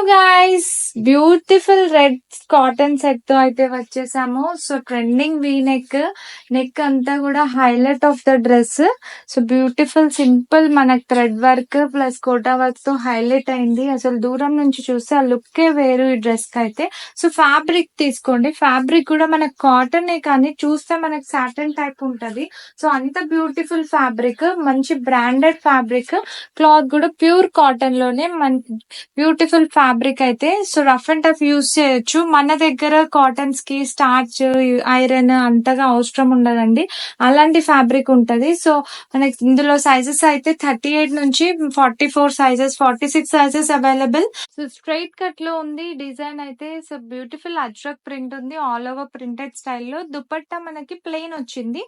Guys, beautiful red cotton set తో అయితే వచ్చేసాము. సో ట్రెండింగ్ వీ నెక్ అంతా కూడా highlight of the dress. So beautiful simple మనకు thread work plus Kota work తో హైలైట్ అయింది. అసలు దూరం నుంచి చూస్తే ఆ లుక్కే వేరు ఈ డ్రెస్ కి అయితే. సో ఫ్యాబ్రిక్ తీసుకోండి, ఫ్యాబ్రిక్ కూడా మనకు కాటన్ కానీ చూస్తే మనకు సాటన్ టైప్ ఉంటది. సో అంత బ్యూటిఫుల్ ఫ్యాబ్రిక్, మంచి బ్రాండెడ్ ఫ్యాబ్రిక్, క్లాత్ కూడా ప్యూర్ కాటన్ లోనే బ్యూటిఫుల్ ఫ్యాబ్రిక్ అయితే. So rough and tough use చేయొచ్చు. మన దగ్గర కాటన్స్ కి స్టార్చ్ ఐరన్ అంతగా అవసరం ఉండదండి, అలాంటి ఫ్యాబ్రిక్ ఉంటది. సో మనకి ఇందులో సైజెస్ అయితే 38 నుంచి 44 sizes, 46 sizes available. So straight cut లో ఉంది డిజైన్ అయితే. సో బ్యూటిఫుల్ అజ్రక్ ప్రింట్ ఉంది, ఆల్ ఓవర్ ప్రింటెడ్ స్టైల్లో. దుపట్టా మనకి ప్లెయిన్ వచ్చింది.